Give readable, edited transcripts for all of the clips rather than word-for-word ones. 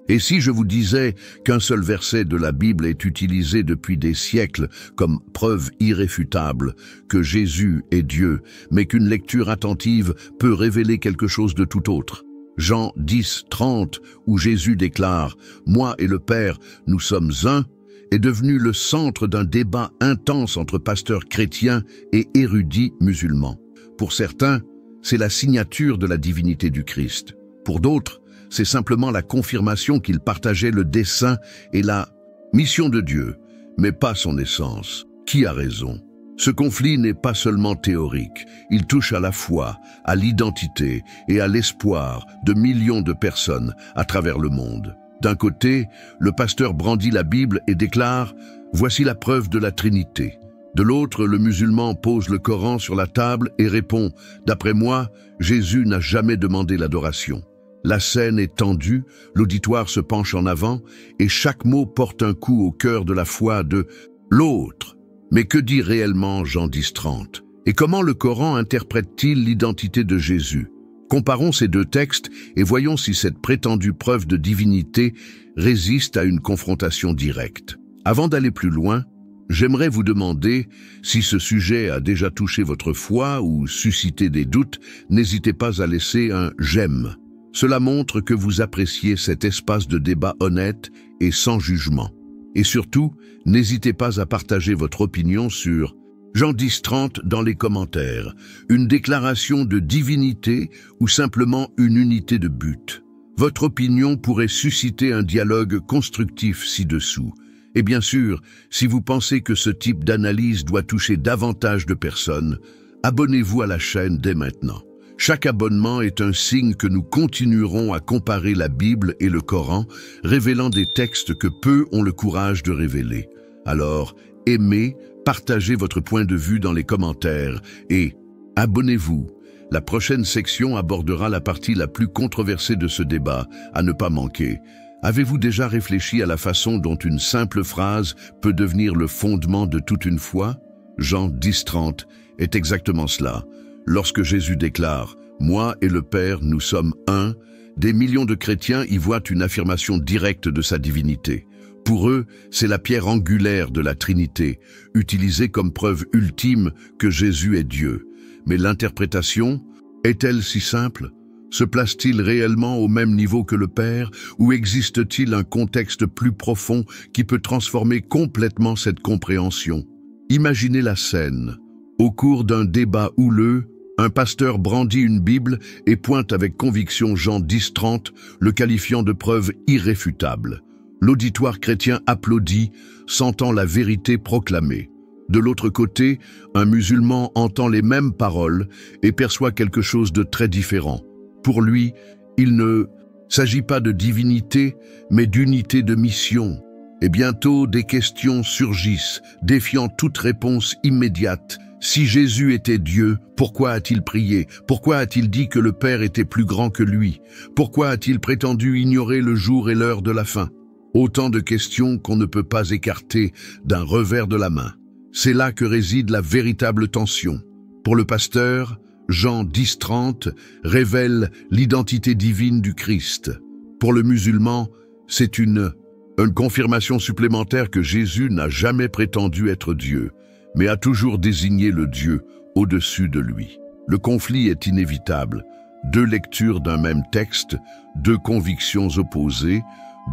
Et si je vous disais qu'un seul verset de la Bible est utilisé depuis des siècles comme preuve irréfutable que Jésus est Dieu, mais qu'une lecture attentive peut révéler quelque chose de tout autre? Jean 10, 30, où Jésus déclare « Moi et le Père, nous sommes un », est devenu le centre d'un débat intense entre pasteurs chrétiens et érudits musulmans. Pour certains, c'est la signature de la divinité du Christ. Pour d'autres, c'est simplement la confirmation qu'il partageait le dessein et la mission de Dieu, mais pas son essence. Qui a raison? Ce conflit n'est pas seulement théorique, il touche à la foi, à l'identité et à l'espoir de millions de personnes à travers le monde. D'un côté, le pasteur brandit la Bible et déclare « Voici la preuve de la Trinité ». De l'autre, le musulman pose le Coran sur la table et répond « D'après moi, Jésus n'a jamais demandé l'adoration ». La scène est tendue, l'auditoire se penche en avant et chaque mot porte un coup au cœur de la foi de l'autre. Mais que dit réellement Jean 10, 30? Et comment le Coran interprète-t-il l'identité de Jésus? Comparons ces deux textes et voyons si cette prétendue preuve de divinité résiste à une confrontation directe. Avant d'aller plus loin, j'aimerais vous demander si ce sujet a déjà touché votre foi ou suscité des doutes, n'hésitez pas à laisser un « j'aime ». Cela montre que vous appréciez cet espace de débat honnête et sans jugement. Et surtout, n'hésitez pas à partager votre opinion sur Jean 10, 30 dans les commentaires, une déclaration de divinité ou simplement une unité de but. Votre opinion pourrait susciter un dialogue constructif ci-dessous. Et bien sûr, si vous pensez que ce type d'analyse doit toucher davantage de personnes, abonnez-vous à la chaîne dès maintenant. Chaque abonnement est un signe que nous continuerons à comparer la Bible et le Coran, révélant des textes que peu ont le courage de révéler. Alors, aimez, partagez votre point de vue dans les commentaires et abonnez-vous. La prochaine section abordera la partie la plus controversée de ce débat, à ne pas manquer. Avez-vous déjà réfléchi à la façon dont une simple phrase peut devenir le fondement de toute une foi? Jean 10, 30 est exactement cela. Lorsque Jésus déclare « Moi et le Père, nous sommes un », des millions de chrétiens y voient une affirmation directe de sa divinité. Pour eux, c'est la pierre angulaire de la Trinité, utilisée comme preuve ultime que Jésus est Dieu. Mais l'interprétation, est-elle si simple? Se place-t-il réellement au même niveau que le Père, ou existe-t-il un contexte plus profond qui peut transformer complètement cette compréhension? Imaginez la scène. Au cours d'un débat houleux, un pasteur brandit une Bible et pointe avec conviction Jean 10, 30, le qualifiant de preuve irréfutable. L'auditoire chrétien applaudit, sentant la vérité proclamée. De l'autre côté, un musulman entend les mêmes paroles et perçoit quelque chose de très différent. Pour lui, il ne s'agit pas de divinité, mais d'unité de mission. Et bientôt, des questions surgissent, défiant toute réponse immédiate. Si Jésus était Dieu, pourquoi a-t-il prié? Pourquoi a-t-il dit que le Père était plus grand que lui? Pourquoi a-t-il prétendu ignorer le jour et l'heure de la fin? Autant de questions qu'on ne peut pas écarter d'un revers de la main. C'est là que réside la véritable tension. Pour le pasteur, Jean 10, 30 révèle l'identité divine du Christ. Pour le musulman, c'est une confirmation supplémentaire que Jésus n'a jamais prétendu être Dieu, mais a toujours désigné le Dieu au-dessus de lui. Le conflit est inévitable. Deux lectures d'un même texte, deux convictions opposées,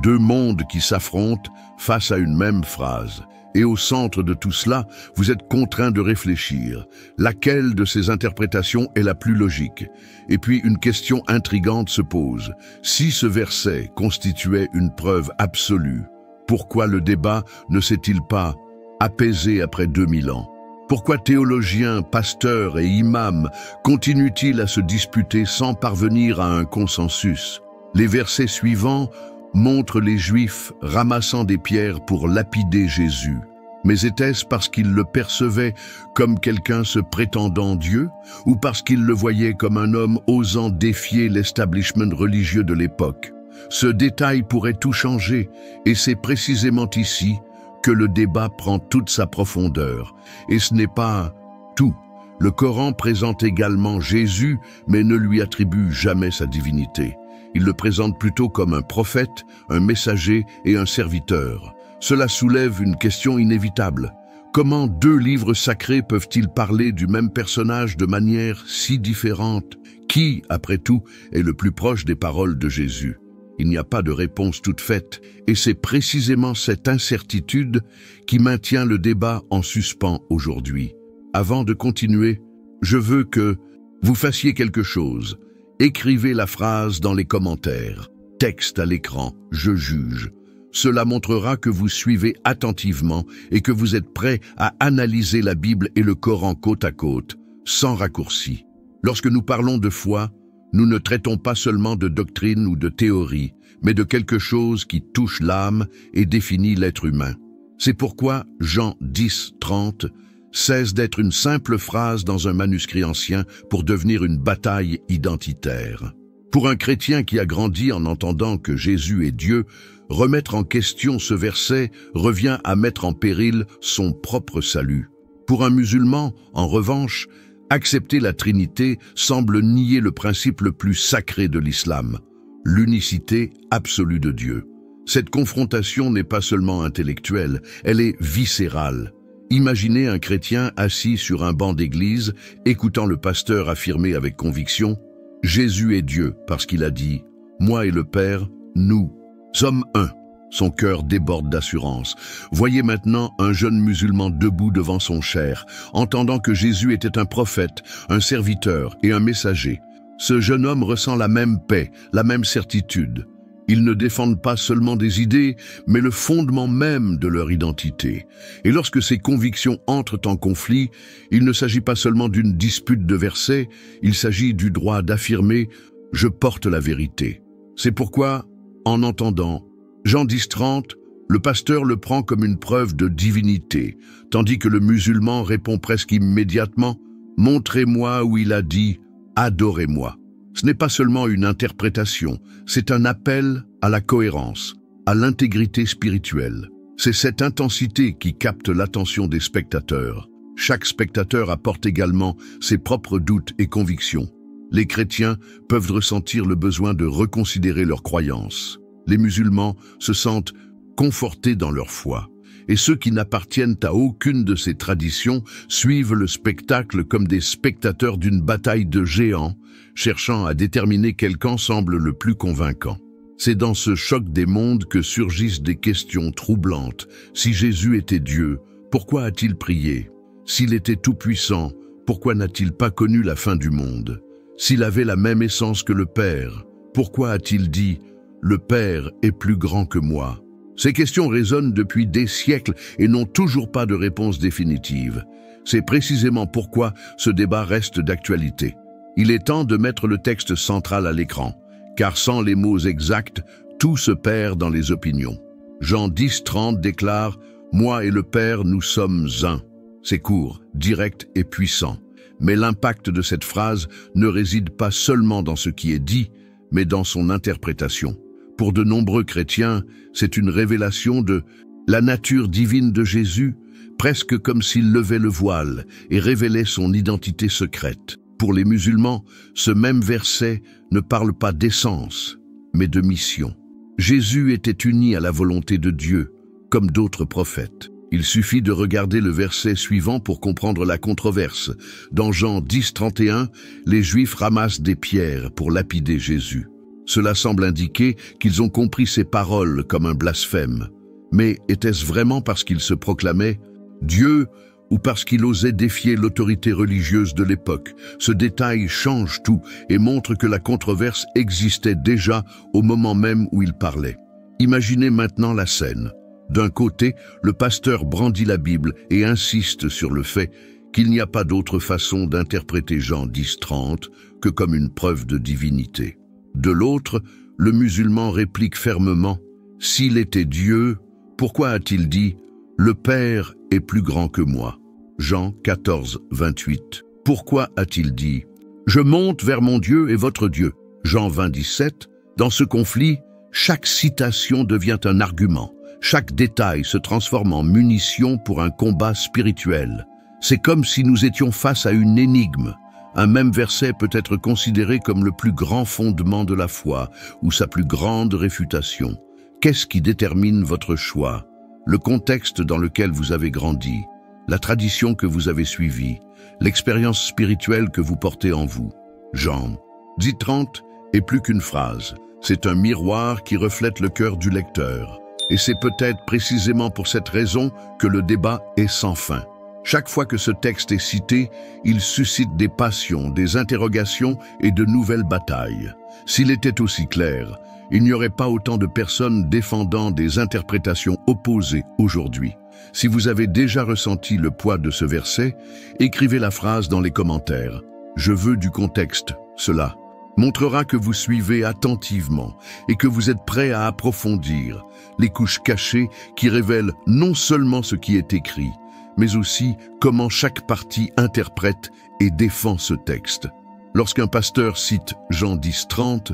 deux mondes qui s'affrontent face à une même phrase. Et au centre de tout cela, vous êtes contraint de réfléchir. Laquelle de ces interprétations est la plus logique? Et puis une question intrigante se pose. Si ce verset constituait une preuve absolue, pourquoi le débat ne s'est-il pas apaisé après 2000 ans? Pourquoi théologiens, pasteurs et imams continuent-ils à se disputer sans parvenir à un consensus? Les versets suivants montrent les Juifs ramassant des pierres pour lapider Jésus. Mais était-ce parce qu'ils le percevaient comme quelqu'un se prétendant Dieu, ou parce qu'ils le voyaient comme un homme osant défier l'establishment religieux de l'époque? Ce détail pourrait tout changer, et c'est précisément ici que le débat prend toute sa profondeur. Et ce n'est pas tout. Le Coran présente également Jésus, mais ne lui attribue jamais sa divinité. Il le présente plutôt comme un prophète, un messager et un serviteur. Cela soulève une question inévitable. Comment deux livres sacrés peuvent-ils parler du même personnage de manière si différente? Qui, après tout, est le plus proche des paroles de Jésus? Il n'y a pas de réponse toute faite, et c'est précisément cette incertitude qui maintient le débat en suspens aujourd'hui. Avant de continuer, je veux que vous fassiez quelque chose. Écrivez la phrase dans les commentaires. Texte à l'écran, je juge. Cela montrera que vous suivez attentivement et que vous êtes prêt à analyser la Bible et le Coran côte à côte, sans raccourci. Lorsque nous parlons de foi, nous ne traitons pas seulement de doctrine ou de théorie, mais de quelque chose qui touche l'âme et définit l'être humain. C'est pourquoi Jean 10:30 cesse d'être une simple phrase dans un manuscrit ancien pour devenir une bataille identitaire. Pour un chrétien qui a grandi en entendant que Jésus est Dieu, remettre en question ce verset revient à mettre en péril son propre salut. Pour un musulman, en revanche, accepter la Trinité semble nier le principe le plus sacré de l'islam, l'unicité absolue de Dieu. Cette confrontation n'est pas seulement intellectuelle, elle est viscérale. Imaginez un chrétien assis sur un banc d'église, écoutant le pasteur affirmer avec conviction « Jésus est Dieu » parce qu'il a dit « Moi et le Père, nous sommes un ». Son cœur déborde d'assurance. Voyez maintenant un jeune musulman debout devant son cher, entendant que Jésus était un prophète, un serviteur et un messager. Ce jeune homme ressent la même paix, la même certitude. Ils ne défendent pas seulement des idées, mais le fondement même de leur identité. Et lorsque ces convictions entrent en conflit, il ne s'agit pas seulement d'une dispute de versets, il s'agit du droit d'affirmer « Je porte la vérité ». C'est pourquoi, en entendant Jean 10:30, le pasteur le prend comme une preuve de divinité, tandis que le musulman répond presque immédiatement « Montrez-moi où il a dit « Adorez-moi ». Ce n'est pas seulement une interprétation, c'est un appel à la cohérence, à l'intégrité spirituelle. C'est cette intensité qui capte l'attention des spectateurs. Chaque spectateur apporte également ses propres doutes et convictions. Les chrétiens peuvent ressentir le besoin de reconsidérer leurs croyances. Les musulmans se sentent confortés dans leur foi. Et ceux qui n'appartiennent à aucune de ces traditions suivent le spectacle comme des spectateurs d'une bataille de géants, cherchant à déterminer quel camp semble le plus convaincant. C'est dans ce choc des mondes que surgissent des questions troublantes. Si Jésus était Dieu, pourquoi a-t-il prié? S'il était tout-puissant, pourquoi n'a-t-il pas connu la fin du monde? S'il avait la même essence que le Père, pourquoi a-t-il dit « Le Père est plus grand que moi » ? Ces questions résonnent depuis des siècles et n'ont toujours pas de réponse définitive. C'est précisément pourquoi ce débat reste d'actualité. Il est temps de mettre le texte central à l'écran, car sans les mots exacts, tout se perd dans les opinions. Jean 10:30 déclare « Moi et le Père, nous sommes un ». C'est court, direct et puissant. Mais l'impact de cette phrase ne réside pas seulement dans ce qui est dit, mais dans son interprétation. Pour de nombreux chrétiens, c'est une révélation de la nature divine de Jésus, presque comme s'il levait le voile et révélait son identité secrète. Pour les musulmans, ce même verset ne parle pas d'essence, mais de mission. Jésus était uni à la volonté de Dieu, comme d'autres prophètes. Il suffit de regarder le verset suivant pour comprendre la controverse. Dans Jean 10:31, les Juifs ramassent des pierres pour lapider Jésus. Cela semble indiquer qu'ils ont compris ces paroles comme un blasphème. Mais était-ce vraiment parce qu'il se proclamait Dieu ou parce qu'il osait défier l'autorité religieuse de l'époque? Ce détail change tout et montre que la controverse existait déjà au moment même où il parlait. Imaginez maintenant la scène. D'un côté, le pasteur brandit la Bible et insiste sur le fait qu'il n'y a pas d'autre façon d'interpréter Jean 10:30 que comme une preuve de divinité. De l'autre, le musulman réplique fermement « S'il était Dieu, pourquoi a-t-il dit « Le Père est plus grand que moi » Jean 14:28. Pourquoi a-t-il dit « Je monte vers mon Dieu et votre Dieu » Jean 20:17. Dans ce conflit, chaque citation devient un argument. Chaque détail se transforme en munition pour un combat spirituel. C'est comme si nous étions face à une énigme, Un même verset peut être considéré comme le plus grand fondement de la foi ou sa plus grande réfutation. Qu'est-ce qui détermine votre choix? Le contexte dans lequel vous avez grandi, la tradition que vous avez suivie, l'expérience spirituelle que vous portez en vous. Jean 10:30 est plus qu'une phrase. C'est un miroir qui reflète le cœur du lecteur. Et c'est peut-être précisément pour cette raison que le débat est sans fin. Chaque fois que ce texte est cité, il suscite des passions, des interrogations et de nouvelles batailles. S'il était aussi clair, il n'y aurait pas autant de personnes défendant des interprétations opposées aujourd'hui. Si vous avez déjà ressenti le poids de ce verset, écrivez la phrase dans les commentaires. Je veux du contexte, cela montrera que vous suivez attentivement et que vous êtes prêt à approfondir les couches cachées qui révèlent non seulement ce qui est écrit, mais aussi comment chaque partie interprète et défend ce texte. Lorsqu'un pasteur cite Jean 10:30,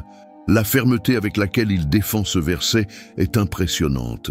la fermeté avec laquelle il défend ce verset est impressionnante.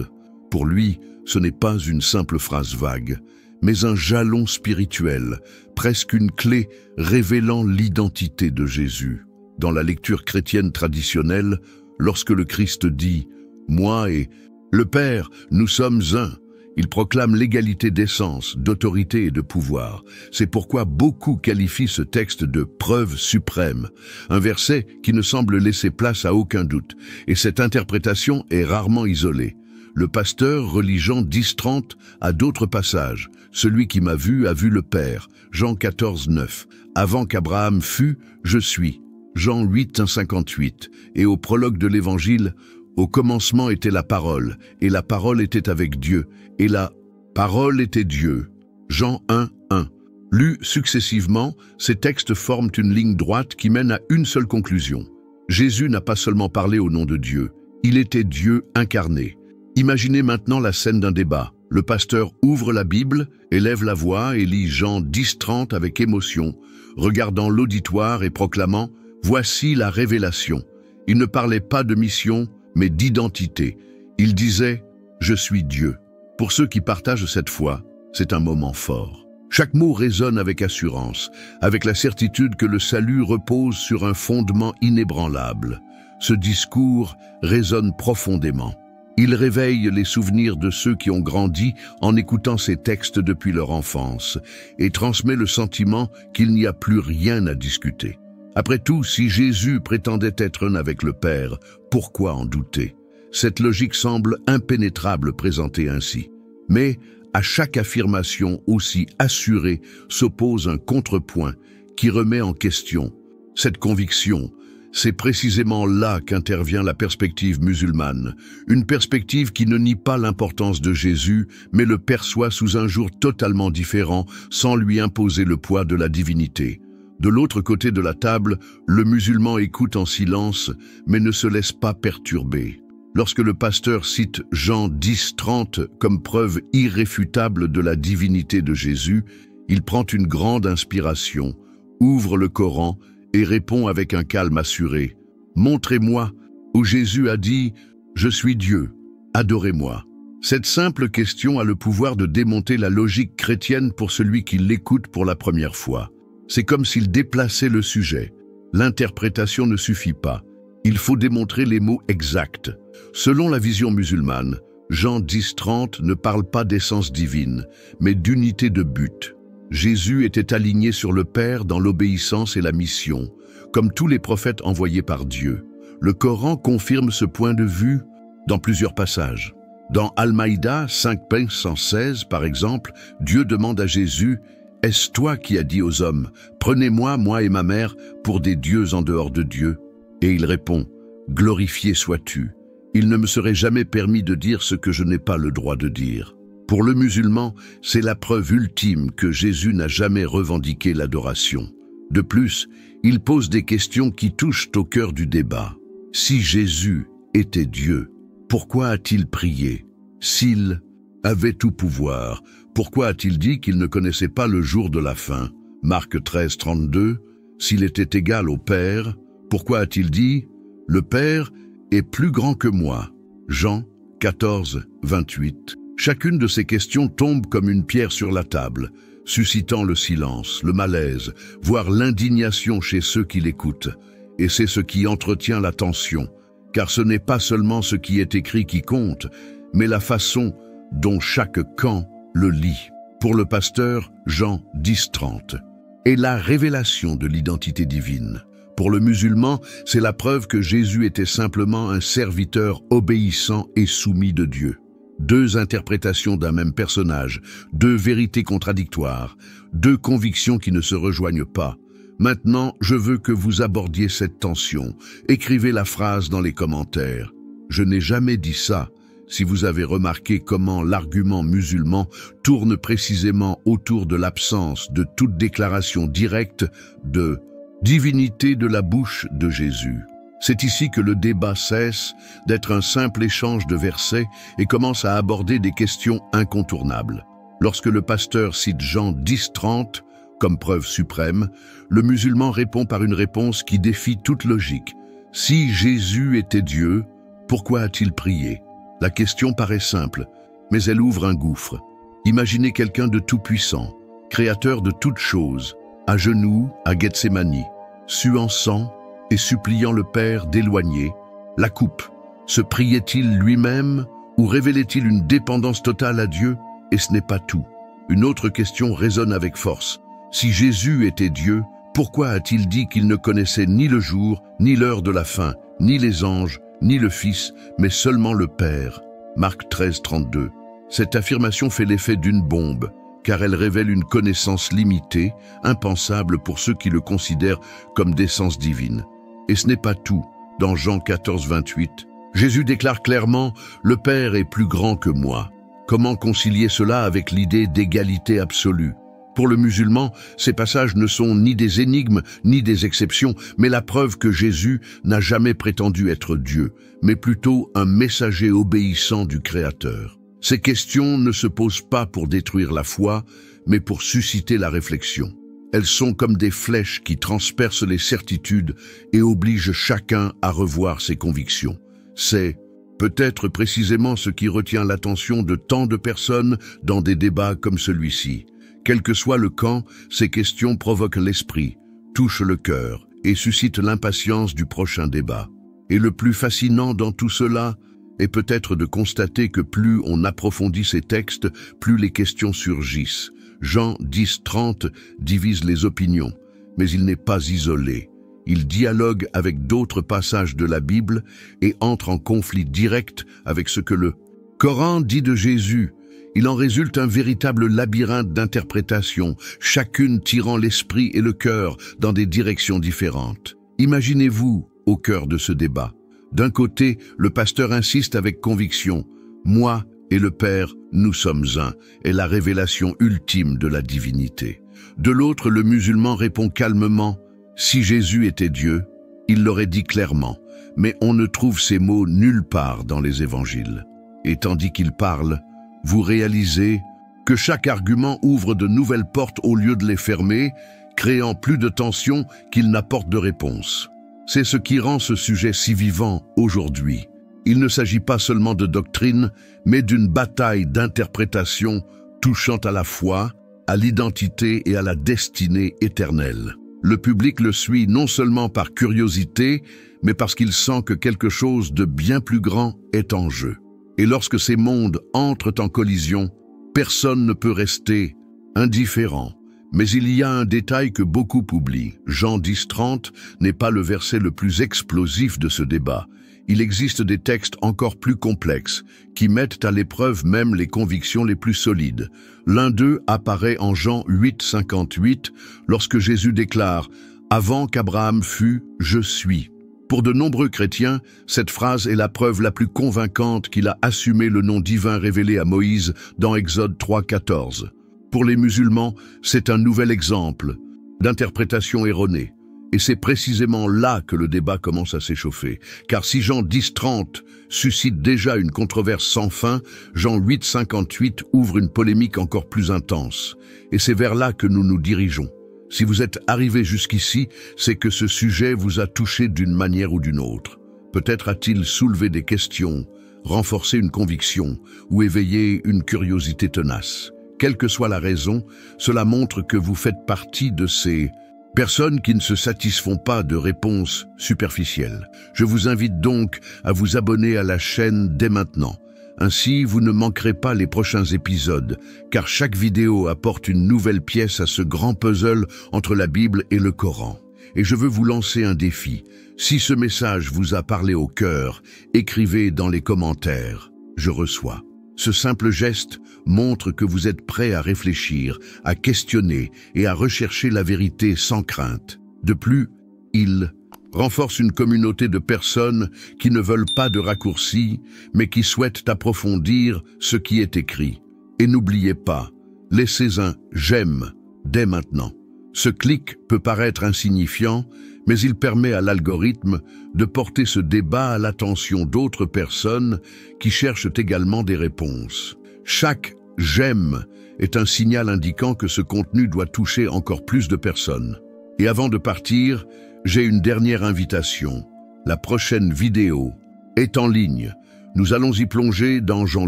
Pour lui, ce n'est pas une simple phrase vague, mais un jalon spirituel, presque une clé révélant l'identité de Jésus. Dans la lecture chrétienne traditionnelle, lorsque le Christ dit « Moi et le Père, nous sommes un », il proclame l'égalité d'essence, d'autorité et de pouvoir. C'est pourquoi beaucoup qualifient ce texte de preuve suprême, un verset qui ne semble laisser place à aucun doute, et cette interprétation est rarement isolée. Le pasteur relie Jean 10:30 à d'autres passages. Celui qui m'a vu a vu le Père. Jean 14:9. Avant qu'Abraham fût, je suis. Jean 8:58. Et au prologue de l'Évangile, au commencement était la parole, et la parole était avec Dieu, et la parole était Dieu. Jean 1:1. Lus successivement, ces textes forment une ligne droite qui mène à une seule conclusion. Jésus n'a pas seulement parlé au nom de Dieu, il était Dieu incarné. Imaginez maintenant la scène d'un débat. Le pasteur ouvre la Bible, élève la voix et lit Jean 10:30 avec émotion, regardant l'auditoire et proclamant « Voici la révélation ». Il ne parlait pas de mission, mais d'identité. Il disait « Je suis Dieu ». Pour ceux qui partagent cette foi, c'est un moment fort. Chaque mot résonne avec assurance, avec la certitude que le salut repose sur un fondement inébranlable. Ce discours résonne profondément. Il réveille les souvenirs de ceux qui ont grandi en écoutant ces textes depuis leur enfance et transmet le sentiment qu'il n'y a plus rien à discuter. Après tout, si Jésus prétendait être un avec le Père, pourquoi en douter? Cette logique semble impénétrable présentée ainsi. Mais à chaque affirmation aussi assurée s'oppose un contrepoint qui remet en question cette conviction. C'est précisément là qu'intervient la perspective musulmane, une perspective qui ne nie pas l'importance de Jésus, mais le perçoit sous un jour totalement différent, sans lui imposer le poids de la divinité. De l'autre côté de la table, le musulman écoute en silence, mais ne se laisse pas perturber. Lorsque le pasteur cite Jean 10:30 comme preuve irréfutable de la divinité de Jésus, il prend une grande inspiration, ouvre le Coran et répond avec un calme assuré. « Montrez-moi où Jésus a dit « Je suis Dieu, adorez-moi ». Cette simple question a le pouvoir de démonter la logique chrétienne pour celui qui l'écoute pour la première fois. C'est comme s'il déplaçait le sujet. L'interprétation ne suffit pas. Il faut démontrer les mots exacts. Selon la vision musulmane, Jean 10:30 ne parle pas d'essence divine, mais d'unité de but. Jésus était aligné sur le Père dans l'obéissance et la mission, comme tous les prophètes envoyés par Dieu. Le Coran confirme ce point de vue dans plusieurs passages. Dans Al-Maïda 5:116, par exemple, Dieu demande à Jésus « Est-ce toi qui as dit aux hommes « Prenez-moi, moi et ma mère, pour des dieux en dehors de Dieu ?» Et il répond « Glorifié sois-tu. Il ne me serait jamais permis de dire ce que je n'ai pas le droit de dire. » Pour le musulman, c'est la preuve ultime que Jésus n'a jamais revendiqué l'adoration. De plus, il pose des questions qui touchent au cœur du débat. Si Jésus était Dieu, pourquoi a-t-il prié? S'il avait tout pouvoir, pourquoi a-t-il dit qu'il ne connaissait pas le jour de la fin? Marc 13:32. S'il était égal au Père, pourquoi a-t-il dit « Le Père est plus grand que moi » Jean 14:28. Chacune de ces questions tombe comme une pierre sur la table, suscitant le silence, le malaise, voire l'indignation chez ceux qui l'écoutent. Et c'est ce qui entretient la tension, car ce n'est pas seulement ce qui est écrit qui compte, mais la façon dont chaque camp le lit. Pour le pasteur, Jean 10:30. Et la révélation de l'identité divine. Pour le musulman, c'est la preuve que Jésus était simplement un serviteur obéissant et soumis de Dieu. Deux interprétations d'un même personnage, deux vérités contradictoires, deux convictions qui ne se rejoignent pas. Maintenant, je veux que vous abordiez cette tension. Écrivez la phrase dans les commentaires. Je n'ai jamais dit ça. Si vous avez remarqué comment l'argument musulman tourne précisément autour de l'absence de toute déclaration directe de divinité de la bouche de Jésus. C'est ici que le débat cesse d'être un simple échange de versets et commence à aborder des questions incontournables. Lorsque le pasteur cite Jean 10:30 comme preuve suprême, le musulman répond par une réponse qui défie toute logique. Si Jésus était Dieu, pourquoi a-t-il prié? La question paraît simple, mais elle ouvre un gouffre. Imaginez quelqu'un de tout-puissant, créateur de toutes choses, à genoux à Gethsémani, suant sang et suppliant le Père d'éloigner la coupe. Se priait-il lui-même ou révélait-il une dépendance totale à Dieu? Et ce n'est pas tout. Une autre question résonne avec force. Si Jésus était Dieu, pourquoi a-t-il dit qu'il ne connaissait ni le jour, ni l'heure de la fin, ni les anges, ni le Fils, mais seulement le Père? Marc 13:32. Cette affirmation fait l'effet d'une bombe, car elle révèle une connaissance limitée, impensable pour ceux qui le considèrent comme d'essence divine. Et ce n'est pas tout. Dans Jean 14:28, Jésus déclare clairement « Le Père est plus grand que moi ». Comment concilier cela avec l'idée d'égalité absolue? Pour le musulman, ces passages ne sont ni des énigmes, ni des exceptions, mais la preuve que Jésus n'a jamais prétendu être Dieu, mais plutôt un messager obéissant du Créateur. Ces questions ne se posent pas pour détruire la foi, mais pour susciter la réflexion. Elles sont comme des flèches qui transpercent les certitudes et obligent chacun à revoir ses convictions. C'est peut-être précisément ce qui retient l'attention de tant de personnes dans des débats comme celui-ci. Quel que soit le camp, ces questions provoquent l'esprit, touchent le cœur et suscitent l'impatience du prochain débat. Et le plus fascinant dans tout cela est peut-être de constater que plus on approfondit ces textes, plus les questions surgissent. Jean 10:30 divise les opinions, mais il n'est pas isolé. Il dialogue avec d'autres passages de la Bible et entre en conflit direct avec ce que le Coran dit de Jésus. Il en résulte un véritable labyrinthe d'interprétations, chacune tirant l'esprit et le cœur dans des directions différentes. Imaginez-vous au cœur de ce débat. D'un côté, le pasteur insiste avec conviction « Moi et le Père, nous sommes un » est la révélation ultime de la divinité. De l'autre, le musulman répond calmement « Si Jésus était Dieu, il l'aurait dit clairement, mais on ne trouve ces mots nulle part dans les évangiles. » Et tandis qu'il parle, vous réalisez que chaque argument ouvre de nouvelles portes au lieu de les fermer, créant plus de tension qu'il n'apporte de réponse. C'est ce qui rend ce sujet si vivant aujourd'hui. Il ne s'agit pas seulement de doctrine, mais d'une bataille d'interprétation touchant à la foi, à l'identité et à la destinée éternelle. Le public le suit non seulement par curiosité, mais parce qu'il sent que quelque chose de bien plus grand est en jeu. Et lorsque ces mondes entrent en collision, personne ne peut rester indifférent. Mais il y a un détail que beaucoup oublient. Jean 10:30 n'est pas le verset le plus explosif de ce débat. Il existe des textes encore plus complexes, qui mettent à l'épreuve même les convictions les plus solides. L'un d'eux apparaît en Jean 8:58, lorsque Jésus déclare « Avant qu'Abraham fût, je suis ». Pour de nombreux chrétiens, cette phrase est la preuve la plus convaincante qu'il a assumé le nom divin révélé à Moïse dans Exode 3:14. Pour les musulmans, c'est un nouvel exemple d'interprétation erronée. Et c'est précisément là que le débat commence à s'échauffer. Car si Jean 10:30 suscite déjà une controverse sans fin, Jean 8:58 ouvre une polémique encore plus intense. Et c'est vers là que nous nous dirigeons. Si vous êtes arrivé jusqu'ici, c'est que ce sujet vous a touché d'une manière ou d'une autre. Peut-être a-t-il soulevé des questions, renforcé une conviction ou éveillé une curiosité tenace. Quelle que soit la raison, cela montre que vous faites partie de ces personnes qui ne se satisfont pas de réponses superficielles. Je vous invite donc à vous abonner à la chaîne dès maintenant. Ainsi, vous ne manquerez pas les prochains épisodes, car chaque vidéo apporte une nouvelle pièce à ce grand puzzle entre la Bible et le Coran. Et je veux vous lancer un défi. Si ce message vous a parlé au cœur, écrivez dans les commentaires « Je reçois ». Ce simple geste montre que vous êtes prêt à réfléchir, à questionner et à rechercher la vérité sans crainte. De plus, il renforce une communauté de personnes qui ne veulent pas de raccourcis, mais qui souhaitent approfondir ce qui est écrit. Et n'oubliez pas, laissez un « j'aime » dès maintenant. Ce clic peut paraître insignifiant, mais il permet à l'algorithme de porter ce débat à l'attention d'autres personnes qui cherchent également des réponses. Chaque « j'aime » est un signal indiquant que ce contenu doit toucher encore plus de personnes. Et avant de partir, j'ai une dernière invitation. La prochaine vidéo est en ligne. Nous allons y plonger dans Jean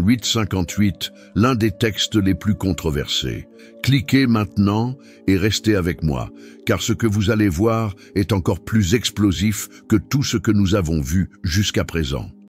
8,58, l'un des textes les plus controversés. Cliquez maintenant et restez avec moi, car ce que vous allez voir est encore plus explosif que tout ce que nous avons vu jusqu'à présent.